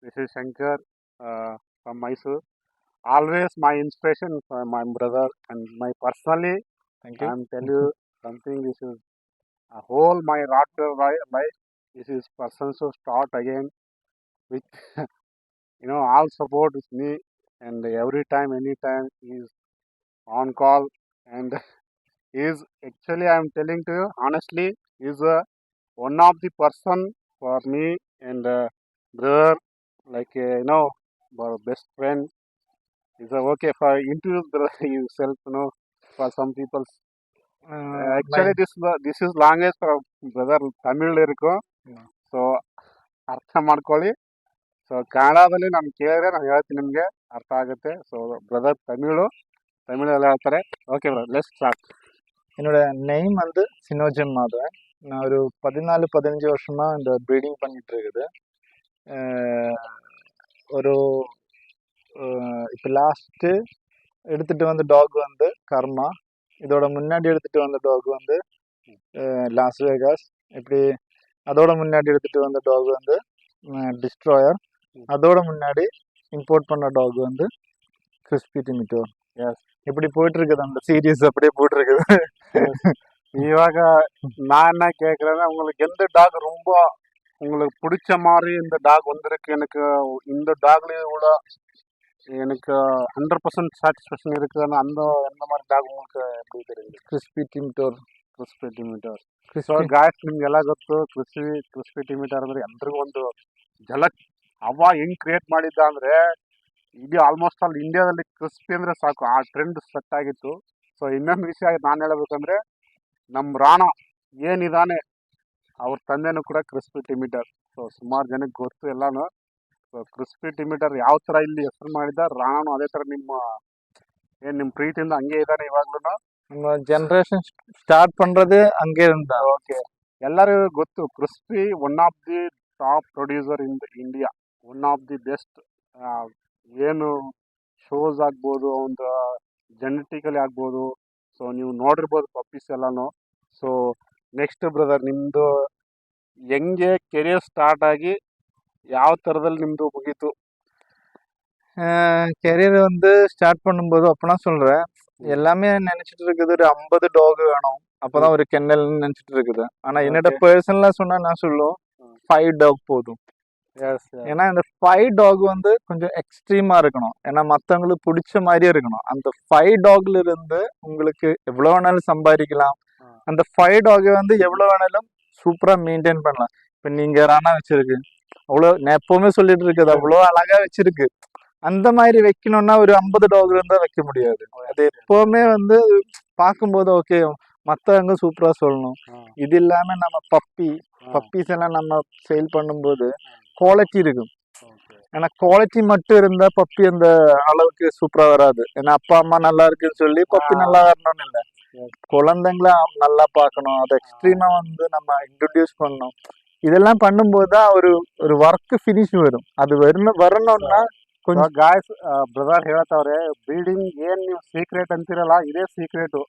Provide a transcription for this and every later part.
This is Shankar from Mysore. Always my inspiration for my brother and my personally. Thank you. I'm tell you something. This is a whole my life. This is person to start again with all support with me, and every time, anytime he's on call, and is actually I'm telling to you honestly is one of the person for me and brother, like our best friend. Is okay for introduce yourself, for some people. My Actually, this is language for brother Tamil irko. So ಅರ್ಥ ಮಾಡ್ಕೊಳ್ಳಿ. So ಕನ್ನಡದಲ್ಲಿ ನಾನು ಕೇಳಿದ್ರೆ ನಾನು ಹೇಳ್ತೀನಿ ನಿಮಗೆ ಅರ್ಥ ಆಗುತ್ತೆ. ಸೊ ಬ್ರದರ್ ತಮಿಳಲ್ಲಿ ಹೇಳ್ತಾರೆ. Okay brother, let's start. என்னோட நேம் வந்து சினோஜம் மாதவன். நான் ஒரு 14-15 வருஷமா இந்த ப்ரீடிங் பண்ணிட்டு இருக்குது. ஒரு இப்போ லாஸ்ட்டு எடுத்துட்டு வந்த டாக் வந்து கர்மா. இதோட முன்னாடி எடுத்துட்டு வந்த டாக் வந்து லாஸ் வேகாஸ். இப்படி அதோட முன்னாடி எடுத்துட்டு வந்த டாக் வந்து டிஸ்ட்ராயர். அதோட முன்னாடி இம்போர்ட் பண்ண டாக் வந்து கிறிஸ்பி டிமிட்டோர். இப்படி போயிட்டு இருக்குது அந்த சீரீஸ், அப்படியே போயிட்டு இருக்குது. இವಾಗ நான் என்ன கேட்குறேன்னா, உங்களுக்கு எந்த டாக் ரொம்ப உங்களுக்கு பிடிச்ச மாதிரி இந்த டாக் வந்திருக்கு? எனக்கு இந்த டாக்லேயே கூட எனக்கு 100% சாட்டிஸ்ஃபேக்ஷன் இருக்குன்னு எந்த மாதிரி டாக் உங்களுக்கு எப்படி தெரியுது? ಕ್ರಿಸ್ಪಿ ಟಿಮಿಟೋರ್. ಸೊ ಗಾಯ್ಸ್, ನಿಮ್ಗೆಲ್ಲ ಗೊತ್ತು ಕ್ರಿಸ್ಪಿ ಟಿಮಿಟೋರ್ ಅಂದ್ರೆ ಎಲ್ರಿಗೂ ಒಂದು ಝಲಕ್. ಅವ ಹೆಂಗ್ ಕ್ರಿಯೇಟ್ ಮಾಡಿದ್ದ ಅಂದ್ರೆ ಇಡೀ ಆಲ್ಮೋಸ್ಟ್ ಆಲ್ ಇಂಡಿಯಾದಲ್ಲಿ ಕ್ರಿಸ್ಪಿ ಅಂದ್ರೆ ಸಾಕು, ಆ ಟ್ರೆಂಡ್ ಸೆಟ್ ಆಗಿತ್ತು. ಸೊ ಇನ್ನೊಂದು ವಿಷಯ ನಾನು ಹೇಳಬೇಕಂದ್ರೆ, ನಮ್ಮ ರಾಣ ಏನಿದಾನೆ ಅವ್ರ ತಂದೆನೂ ಕೂಡ ಕ್ರಿಸ್ಪಿ ಟಿಮಿಟರ್. ಸೊ ಸುಮಾರು ಜನಕ್ಕೆ ಗೊತ್ತು ಎಲ್ಲಾನು. ಸೊ ಕ್ರಿಸ್ಪಿ ಟಿಮಿಟರ್ ಯಾವ ಥರ ಇಲ್ಲಿ ಹೆಸರು ಮಾಡಿದ, ರಾಣನು ಅದೇ ಥರ ನಿಮ್ಮ ಪ್ರೀತಿಯಿಂದ ಹಂಗೆ ಇದ್ದಾನೆ ಇವಾಗ್ಲೂ. நம்ம ஜென்ரேஷன் ஸ்டார்ட் பண்றது அங்கே இருந்தா. ಓಕೆ, ಎಲ್ಲರಿಗೂ ಗೊತ್ತು crispy one of the top producer in India, one of the best. ಏನು ಶೋಸ್ ಆಗ್ಬೋದು, ಒಂದು ಜೆನೆಟಿಕಲಿ ಆಗ್ಬೋದು. ಸೊ ನೀವು ನೋಡಿರ್ಬೋದು ಪಪ್ಪೀಸ್ ಎಲ್ಲಾನು. ಸೊ ನೆಕ್ಸ್ಟ್ ಬ್ರದರ್, ನಿಮ್ಮದು ಹೆಂಗೆ ಕೆರಿಯರ್ ಸ್ಟಾರ್ಟ್ ಆಗಿ ಯಾವ ಥರದಲ್ಲಿ ನಿಮ್ಮದು ಮುಗೀತು? கெரியர் வந்து ஸ்டார்ட் பண்ணும்போது அப்பனா சொல்றேன், எல்லாமே நினைச்சிட்டு இருக்குது ஒரு 50 டாக் வேணும், அப்பதான் ஒரு கென்னல்னு நினைச்சிட்டு இருக்குது. ஆனா என்னோட பர்சனலா சொன்னா நான் சொல்லுவோம் 5 டாக் போதும். ஏன்னா இந்த 5 டாக் வந்து கொஞ்சம் எக்ஸ்ட்ரீமா இருக்கணும். ஏன்னா மற்றவங்களுக்கு பிடிச்ச மாதிரியே இருக்கணும். அந்த 5 டாக்ல இருந்து உங்களுக்கு எவ்வளவு வேணாலும் சம்பாதிக்கலாம். அந்த 5 டாகை வந்து எவ்வளவு வேணாலும் சூப்பரா மெயின்டைன் பண்ணலாம். இப்ப நீங்க ராணா வச்சிருக்கு, அவ்வளோ நான் எப்பவுமே சொல்லிட்டு இருக்குது, அவ்வளோ அழகா வச்சிருக்கு. அந்த மாதிரி வைக்கணும்னா ஒரு 50 டாக் இருந்தா வைக்க முடியாது. அது எப்பவுமே வந்து பார்க்கும்போது ஓகே, மற்றவங்க சூப்பரா சொல்லணும். இது இல்லாம நம்ம பப்பீஸ் எல்லாம் நம்ம சேல் பண்ணும்போது குவாலிட்டி இருக்கும். ஏன்னா குவாலிட்டி மட்டும் இருந்தா பப்பி அந்த அளவுக்கு சூப்பரா வராது. ஏன்னா அப்பா அம்மா நல்லா இருக்குன்னு சொல்லி பப்பி நல்லா வரணும்னு இல்லை, குழந்தைங்கள நல்லா பார்க்கணும். அதை எக்ஸ்ட்ரீமா வந்து நம்ம இன்ட்ரடியூஸ் பண்ணணும். இதெல்லாம் பண்ணும்போது தான் ஒரு ஒர்க் ஃபினிஷ் வரும். அது வரணும்னா கொஞ்சம் ಗಾಯ್ಸ್, ಬ್ರದರ್ ಹೇಳ್ತಾವ್ರೆ, ಬ್ರೀಡಿಂಗ್ ಏನ್ ನೀವು ಸೀಕ್ರೆಟ್ ಅಂತಿರಲ್ಲ, ಇದೇ ಸೀಕ್ರೆಟು.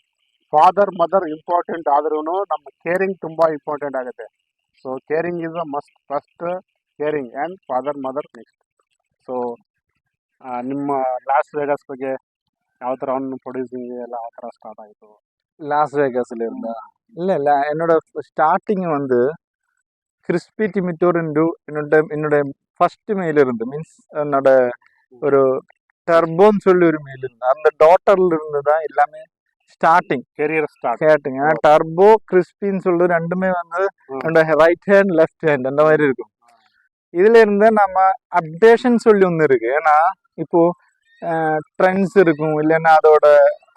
ಫಾದರ್ ಮದರ್ ಇಂಪಾರ್ಟೆಂಟ್ ಆದ್ರೂ ನಮ್ಮ ಕೇರಿಂಗ್ ತುಂಬಾ ಇಂಪಾರ್ಟೆಂಟ್ ಆಗುತ್ತೆ. So caring is a must. First caring and father mother next. So ನಿಮ್ಮ ಲಾಸ್ ವೇಗಾಸ್ ಬಗ್ಗೆ ಯಾವ ಥರ ಅವನು ಪ್ರೊಡ್ಯೂಸಿಂಗ್ ಎಲ್ಲ ಆ ಥರ ಸ್ಟಾರ್ಟ್ ಆಯಿತು? லாஸ் வேகாஸ்ல இருந்தா இல்ல என்னோட ஸ்டார்டிங் வந்து கிறிஸ்பி டிமிட்டோர் என்னோட ஃபர்ஸ்ட் மெயில் இருந்து, மீன்ஸ் என்னோட ஒரு டர்போன்னு சொல்லி ஒரு மெயில் இருந்து, அந்த டாட்டர்ல இருந்து தான் எல்லாமே ஸ்டார்டிங் கெரியர் கேட்டுங்க. டர்போ கிறிஸ்பின்னு சொல்லி ரெண்டுமே வந்து என்னோட ரைட் ஹேண்ட் லெஃப்ட் ஹேண்ட் அந்த மாதிரி இருக்கும். இதுல இருந்து நம்ம அப்டேஷன் சொல்லி ஒன்று இருக்கு. ஏன்னா இப்போ ட்ரெண்ட்ஸ் இருக்கும், இல்லைன்னா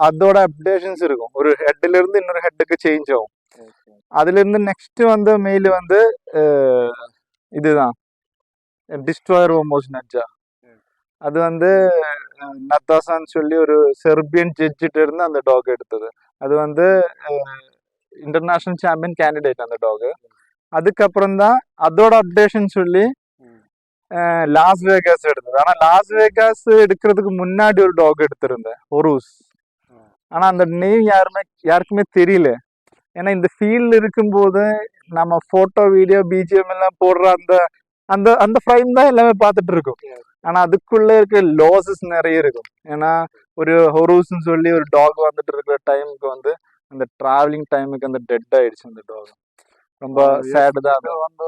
அதோட அப்டேஷன்ஸ் இருக்கும். ஒரு ஹெட்ல இருந்து இன்னொரு ஹெட்டுக்கு சேஞ்ச் ஆகும். அதுல இருந்து நெக்ஸ்ட் வந்து மெயில் வந்து இதுதான் டிஸ்ட்ராயர் ஓமோஸ் நட்ஜா. அது வந்து நத்தாசான்னு சொல்லி ஒரு செர்பியன் ஜட்ஜிட்ட இருந்து அந்த டாக் எடுத்தது. அது வந்து இன்டர்நேஷனல் சாம்பியன் கேண்டிடேட் அந்த டாக். அதுக்கப்புறம் தான் அதோட அப்டேஷன் சொல்லி லாஸ் வேகாஸ் எடுத்தது. ஆனா லாஸ் வேகாஸ் எடுக்கிறதுக்கு முன்னாடி ஒரு டாக் எடுத்திருந்தேன், ஒரூஸ். ஆனா அந்த நேம் யாருக்குமே தெரியல. ஏன்னா இந்த ஃபீல்டு இருக்கும்போது நம்ம போட்டோ வீடியோ பிஜிஎம் எல்லாம் போடுற அந்த அந்த அந்த ஃப்ரைம் தான் எல்லாமே பார்த்துட்டு இருக்கும். ஆனா அதுக்குள்ள இருக்க லாசஸ் நிறைய இருக்கும். ஏன்னா ஒரு ஹொரூஸ்ன்னு சொல்லி ஒரு டாக் வந்துட்டு இருக்கிற டைமுக்கு வந்து அந்த டிராவலிங் டைமுக்கு அந்த டெட் ஆயிடுச்சு அந்த டாக். ரொம்ப ಸ್ಯಾಡ್ தான் ಅದು. ಒಂದು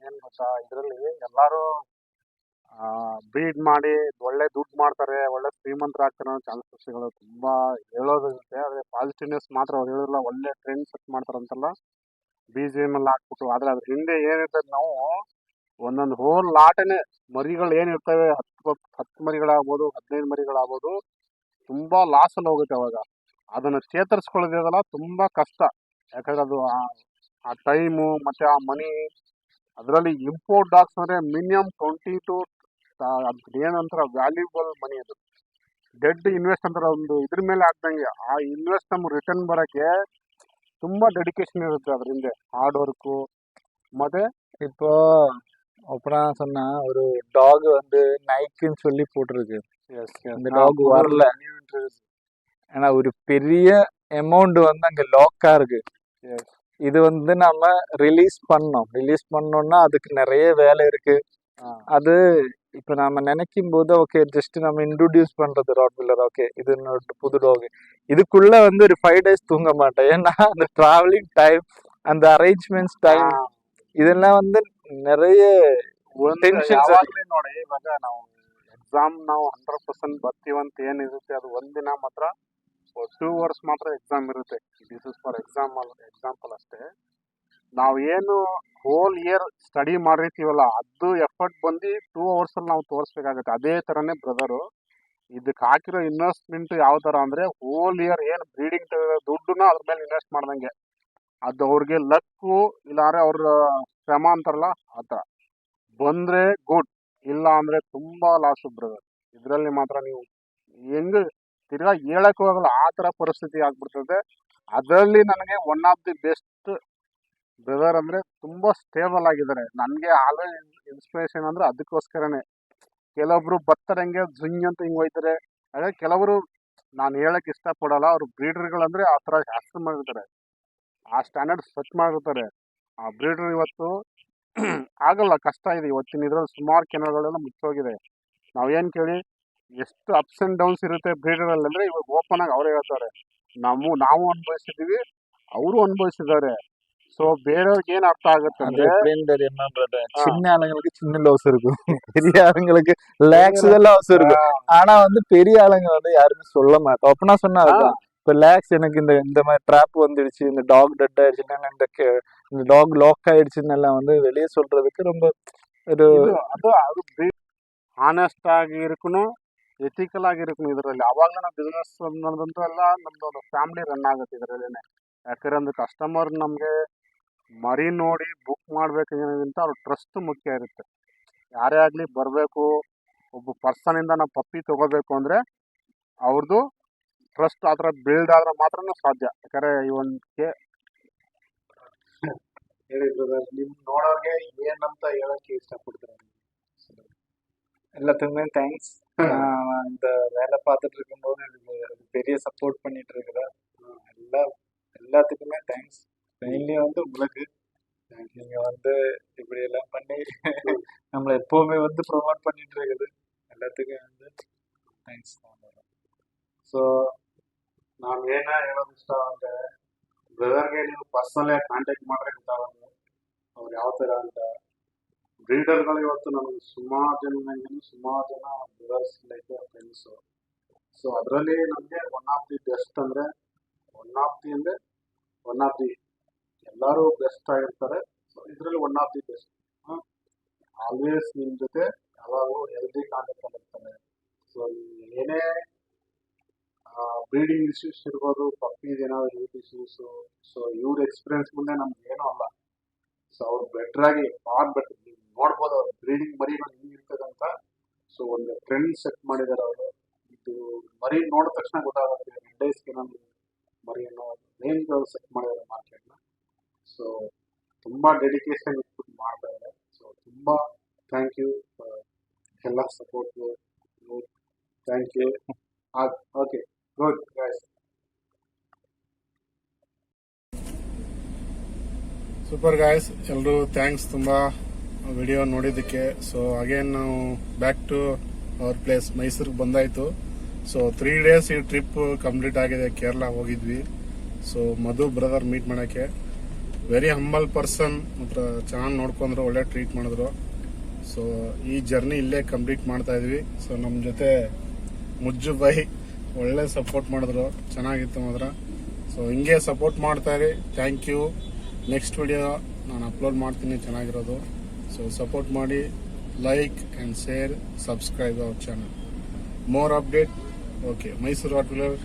ಏನ್ ಗೊತ್ತಾ, ಇದರಲ್ಲಿ ಎಲ್ಲಾರು ಬ್ರೀಡ್ ಮಾಡಿ ಒಳ್ಳೆ ದುಡ್ಡು ಮಾಡ್ತಾರೆ, ಒಳ್ಳೆ ಶ್ರೀಮಂತರಾಗ್ತಾರೆ ಅನ್ನೋ ಚಾನ್ಸಸ್ಗಳು ತುಂಬಾ ಹೇಳೋದಿರುತ್ತೆ. ಆದ್ರೆ ಪಾಸಿಟಿವ್ನೆಸ್ ಮಾತ್ರ ಅವ್ರು ಹೇಳಿಲ್ಲ, ಒಳ್ಳೆ ಟ್ರೆಂಡ್ ಸೆಟ್ ಮಾಡ್ತಾರಂತಲ್ಲ BGM ಅಲ್ಲಿ ಹಾಕ್ಬಿಟ್ಟು. ಆದ್ರೆ ಅದ್ರ ಹಿಂದೆ ಏನಿರ್ತದೆ, ನಾವು ಒಂದೊಂದು ಹೋಲ್ ಲಾಟನೆ ಮರಿಗಳು ಏನಿರ್ತವೆ, 10 ಮರಿಗಳಾಗ್ಬೋದು, 15 ಮರಿಗಳಾಗ್ಬೋದು, ತುಂಬಾ ಲಾಸ್ ಅಲ್ಲಿ ಹೋಗುತ್ತೆ ಅವಾಗ. ಅದನ್ನ ಚೇತರಿಸ್ಕೊಳ್ಳೋದಿದೆಯಲ್ಲ ತುಂಬಾ ಕಷ್ಟ. ಯಾಕಂದ್ರೆ ಅದು ಆ ಟೈಮು ಮತ್ತೆ ಆ ಮನಿ, ಅದರಲ್ಲಿ ಇಂಪೋರ್ಟ್ ಡಾಗ್ಸ್ ಅಂದ್ರೆ ಮಿನಿಮಮ್ 20 to ಏನಂತಾರ ವ್ಯಾಲ್ಯೂಬಲ್ ಮನಿ. ಅದು ಡೆಡ್ ಇನ್ವೆಸ್ಟ್ ಅಂತಾರೆ ಒಂದು ಇದ್ರ ಮೇಲೆ ಹಾಕ್ದಂಗೆ. ಆ ಇನ್ವೆಸ್ಟ್ ನಮ್ಗೆ ರಿಟರ್ನ್ ಬರಕ್ಕೆ ತುಂಬಾ ಡೆಡಿಕೇಶನ್ ಇರುತ್ತೆ ಅದ್ರ ಹಿಂದೆ, ಹಾರ್ಡ್ ವರ್ಕು. ಮತ್ತೆ இப்போ அப்பனா சொன்னா ஒரு டாக் வந்து நைக்குன்னு சொல்லி போட்டிருக்கு. அந்த டாக் வரல. ஏன்னா ஒரு பெரிய அமௌண்ட் வந்து அங்க லாக்கா இருக்கு. இது வந்து நம்ம ரிலீஸ் பண்ணோம்னா அதுக்கு நிறைய வேலை இருக்கு. அது இப்ப நாம நினைக்கும் போது ஓகே ஜஸ்ட் நம்ம இன்ட்ரோடியூஸ் பண்றது ராட்வீலர், ஓகே இது புது டாக், இதுக்குள்ள வந்து ஒரு 5 days தூங்க மாட்டேன். ஏன்னா அந்த டிராவலிங் டைம், அந்த அரேஞ்ச்மெண்ட்ஸ் டைಮ್, ಇದೆಲ್ಲ வந்து நிறைய ಟೆನ್ಷನ್ಸ್. ಯಾವಾಗಲೇ ನೋಡಿ, ಇವಾಗ ನಾವು ನಾವು 100% ಬರ್ತೀವಂತ ಏನಿರುತ್ತೆ, ಅದು ಒಂದಿನ ಮಾತ್ರ 2 hours ಮಾತ್ರ ಎಕ್ಸಾಮ್ ಇರುತ್ತೆ. ದಿಸ್ ಇಸ್ ಫಾರ್ ಎಕ್ಸಾಂಪಲ್ ಅಷ್ಟೇ. ನಾವೇನು ಹೋಲ್ ಇಯರ್ ಸ್ಟಡಿ ಮಾಡಿರ್ತೀವಲ್ಲ, ಅದು ಎಫರ್ಟ್ ಬಂದು 2 hours ಅಲ್ಲಿ ನಾವು ತೋರಿಸ್ಬೇಕಾಗತ್ತೆ. ಅದೇ ಥರನೇ ಬ್ರದರು ಇದಕ್ಕೆ ಹಾಕಿರೋ ಇನ್ವೆಸ್ಟ್ಮೆಂಟ್ ಯಾವ ಥರ ಅಂದರೆ, ಹೋಲ್ ಇಯರ್ ಏನು ಬ್ರೀಡಿಂಗ್ ದುಡ್ಡನ್ನ ಅದ್ರ ಮೇಲೆ ಇನ್ವೆಸ್ಟ್ ಮಾಡ್ದಂಗೆ. ಅದು ಅವ್ರಿಗೆ ಲಕ್ಕು, ಇಲ್ಲಾಂದ್ರೆ ಅವ್ರ ಶ್ರಮ ಅಂತಾರಲ್ಲ ಆ ಥರ ಬಂದರೆ ಗುಡ್, ಇಲ್ಲ ಅಂದರೆ ತುಂಬ ಲಾಸು ಬ್ರದರ್. ಇದರಲ್ಲಿ ಮಾತ್ರ ನೀವು ಹೆಂಗೆ ತಿರ್ಗಾ ಹೇಳಕ್ಕೆ ಹೋಗಲ್ಲ, ಆ ಥರ ಪರಿಸ್ಥಿತಿ ಆಗ್ಬಿಡ್ತದೆ. ಅದರಲ್ಲಿ ನನಗೆ one of the best brother ಅಂದರೆ ತುಂಬ ಸ್ಟೇಬಲ್ ಆಗಿದ್ದಾರೆ. ನನಗೆ ಆಲ್ವೇಸ್ ಇನ್ಸ್ಪಿರೇಷನ್ ಅಂದರೆ ಅದಕ್ಕೋಸ್ಕರನೇ. ಕೆಲವೊಬ್ರು ಬರ್ತಾರಂಗೆ ಝುಂಗ್ ಅಂತ ಹಿಂಗೆ ಹೋಯ್ತಾರೆ. ಅದೇ ಕೆಲವರು ನಾನು ಹೇಳಕ್ಕೆ ಇಷ್ಟಪಡಲ್ಲ, ಅವರು ಬ್ರೀಡರ್ಗಳಂದರೆ ಆ ಥರ ಹೆಸರು ಮಾಡಿರ್ತಾರೆ, ಆ ಸ್ಟ್ಯಾಂಡರ್ಡ್ ಸೆಟ್ ಮಾಡಿರ್ತಾರೆ. ಆ ಬ್ರೀಡರ್ ಇವತ್ತು ಆಗಲ್ಲ, ಕಷ್ಟ ಇದೆ. ಇವತ್ತಿನ ಇದರಲ್ಲಿ ಸುಮಾರು ಕೆನಲ್ಗಳೆಲ್ಲ ಮುಚ್ಚೋಗಿದೆ. ನಾವೇನು ಕೇಳಿ ಎಷ್ಟು ಅಪ್ಸ್ ಆ್ಯಂಡ್ ಡೌನ್ಸ್ ಇರುತ್ತೆ ಬ್ರೀಡರಲ್ಲಿ ಅಂದರೆ, ಇವಾಗ ಓಪನ್ ಆಗಿ ಅವರೇ ಹೇಳ್ತಾರೆ, ನಾವು ಅನುಭವಿಸಿದ್ದೀವಿ, ಅವರು ಅನುಭವಿಸಿದ್ದಾರೆ. ஸோ ಬೇರೆಯವ್ರಿಗೆ ಏನು ಅರ್ಥ ಆಗುತ್ತೆ அது ಅಂದರೆ, எப்படின்னு தெரியுமான்றது, சின்ன ஆளுங்களுக்கு சின்ன லாஸ் இருக்கும், பெரிய ஆளுங்களுக்கு லேக்ஸ் லாஸ் இருக்கும். ஆனா வந்து பெரிய ஆளுங்க வந்து யாருமே சொல்ல மாட்டோம். அப்பனா சொன்னா அதுதான். இப்ப லேக்ஸ் எனக்கு இந்த மாதிரி ட்ராப் வந்துடுச்சு, இந்த டாக் டெட் ஆயிடுச்சுன்னா, இந்த டாக் லாக் ஆயிடுச்சுன்னு எல்லாம் வந்து வெளியே சொல்றதுக்கு ரொம்ப ஒரு ಅದು ಆನೆಸ್ಟ್ ಆಗಿ ಇರ್ಕணும், ಎಥಿಕಲ್ ಆಗಿ ಇರ್ಕணும். ಇದರಲ್ಲಿ ಅವಾಗಲೇ ನಾವು ಬಿಸ್ನೆಸ್ ಅನ್ನೋದಂತೂ ಎಲ್ಲ ನಮ್ದು ಒಂದು ಫ್ಯಾಮಿಲಿ ರನ್ ಆಗುತ್ತೆ ಇದರಲ್ಲೇನೆ. ಯಾಕಂದ್ರೆ ಒಂದು ಕಸ್ಟಮರ್ ನಮಗೆ ಮರಿ ನೋಡಿ ಬುಕ್ ಮಾಡಬೇಕಂತ ಅವ್ರ ಟ್ರಸ್ಟ್ ಮುಖ್ಯ ಇರುತ್ತೆ. ಯಾರೇ ಆಗಲಿ ಬರಬೇಕು, ಒಬ್ಬ ಪರ್ಸನಿಂದ ನಾವು ಪಪ್ಪಿ ತೊಗೋಬೇಕು ಅಂದರೆ ಅವ್ರದ್ದು ಟ್ರಸ್ಟ್ ಆ ಥರ ಬಿಲ್ಡ್ ಆದ್ರೆ ಮಾತ್ರ ಸಾಧ್ಯ. ಯಾಕಂದರೆ ಈ ಒಂದು ಹೇಳಿ ಬ್ರದರ್, ನಿಮ್ಮ ನೋಡೋರಿಗೆ ಏನಂತ ಹೇಳೋಕ್ಕೆ ಇಷ್ಟಪಡ್ತಾರೆ? எல்லாத்துக்குமே தேங்க்ஸ். இந்த வேலை பார்த்துட்டு இருக்கும்போது எனக்கு பெரிய சப்போர்ட் பண்ணிட்டு இருக்கிற எல்லாத்துக்குமே தேங்க்ஸ். மெயின்லி வந்து உங்களுக்கு, நீங்க வந்து இப்படி எல்லாம் பண்ணி நம்மளை எப்பவுமே வந்து ப்ரொமோட் பண்ணிட்டு இருக்குது, எல்லாத்துக்கும் வந்து ಥ್ಯಾಂಕ್ಸ್. ಸೊ ನಾನು ಏನ ಹೇಳೋದು ಇಷ್ಟ ಅಂದರೆ, ಬ್ರದರ್ಗೆ ನೀವು ಪರ್ಸನಲ್ ಕಾಂಟ್ಯಾಕ್ಟ್ ಮಾಡಿದ್ರೆ ಗೊತ್ತಾಗುತ್ತೆ ಅವ್ರು ಯಾವ ಥರ ಅಂತ. ಬ್ರೀಡರ್ಗಳು ಇವತ್ತು ನಮಗೆ ಸುಮಾರು ಜನ ಬ್ರದರ್ಸ್ ಲೈಕ್ ಫ್ರೆಂಡ್ಸು. ಸೊ ಅದರಲ್ಲಿ ನಮಗೆ ಒನ್ ಆಫ್ ದಿ ಬೆಸ್ಟ್ ಅಂದರೆ, ಒನ್ ಆಫ್ ದಿ ಎಲ್ಲರೂ ಬೆಸ್ಟ್ ಆಗಿರ್ತಾರೆ. ಸೊ ಇದರಲ್ಲಿ one of the best. Always ನಿಮ್ಮ ಜೊತೆ ಯಾವಾಗಲೂ ಹೆಲ್ದಿ ಕಾಂಟ್ಯಾಕ್ಟ್ ಆಗಿರ್ತಾರೆ. ಸೊ ಏನೇ ಬ್ರೀಡಿಂಗ್ ಇಶ್ಯೂಸ್ ಇರ್ಬೋದು, ಪಪ್ಪೀಸ್ ಏನಾದ್ರು ಹೆಲ್ತ್ ಇಶ್ಯೂಸು, ಸೊ ಇವ್ರ ಎಕ್ಸ್ಪೀರಿಯನ್ಸ್ ಮುಂದೆ ನಮ್ಗೆ ಏನೂ ಅಲ್ಲ. ಸೊ ಅವ್ರು ಬೆಟ್ರಾಗಿ ಬೆಟರ್ ನೋಡ್ಬೋದು ಅವ್ರು ಬ್ರೀಡಿಂಗ್ ಮರಿಗಳು ಹಿಂಗಿರ್ತದಂತ. ಸೊ ಒಂದು ಟ್ರೆಂಡ್ ಸೆಟ್ ಮಾಡಿದ್ದಾರೆ ಅವರು. ಇದು ಮರಿ ನೋಡಿದ ತಕ್ಷಣ ಗೊತ್ತಾಗುತ್ತೆ, 2 daysಗೆ ನಾನು ಮರಿ ಅನ್ನೋ ರೇಂಜ್ ಅವರು ಸೆಟ್ ಮಾಡಿದ್ದಾರೆ ಮಾರ್ಕೆಟ್ನ. ಸೊ ತುಂಬ ಡೆಡಿಕೇಶನ್ ಇಟ್ಬಿಟ್ಟು ಮಾಡ್ತಾ ಇದ್ದಾರೆ. ಸೊ ತುಂಬ ಥ್ಯಾಂಕ್ ಯು ಎಲ್ಲ ಸಪೋರ್ಟ್ಗೆ. Thank you. Okay, good guys. Super guys, ಎಲ್ಲರೂ ಥ್ಯಾಂಕ್ಸ್ ತುಂಬ ವಿಡಿಯೋ ನೋಡಿದ್ದಕ್ಕೆ. ಸೊ ಅಗೇನ್ ನಾವು ಬ್ಯಾಕ್ ಟು ಅವರ್ ಪ್ಲೇಸ್ ಮೈಸೂರಿಗೆ ಬಂದಾಯಿತು. ಸೊ 3 days ಈ ಟ್ರಿಪ್ ಕಂಪ್ಲೀಟ್ ಆಗಿದೆ. ಕೇರಳ ಹೋಗಿದ್ವಿ. ಸೊ ಮಧು ಬ್ರದರ್ ಮೀಟ್ ಮಾಡೋಕ್ಕೆ ವೆರಿ ಹಂಬಲ್ ಪರ್ಸನ್. ಮಾತ್ರ ಚೆನ್ನಾಗಿ ನೋಡ್ಕೊಂಡ್ರು, ಒಳ್ಳೆ ಟ್ರೀಟ್ ಮಾಡಿದ್ರು. ಸೊ ಈ ಜರ್ನಿ ಇಲ್ಲೇ ಕಂಪ್ಲೀಟ್ ಮಾಡ್ತಾ ಇದ್ವಿ. ಸೊ ನಮ್ಮ ಜೊತೆ ಮುಜ್ಜು ಬೈ ಒಳ್ಳೆ ಸಪೋರ್ಟ್ ಮಾಡಿದ್ರು, ಚೆನ್ನಾಗಿತ್ತು ಮಾತ್ರ. ಸೊ ಹಿಂಗೆ ಸಪೋರ್ಟ್ ಮಾಡ್ತಾ ಇರಿ. Thank you. ನೆಕ್ಸ್ಟ್ ವಿಡಿಯೋ ನಾನು ಅಪ್ಲೋಡ್ ಮಾಡ್ತೀನಿ ಚೆನ್ನಾಗಿರೋದು. ಸೊ ಸಪೋರ್ಟ್ ಮಾಡಿ, like and share, subscribe our channel. More update. Okay, Mysuru rot wheeler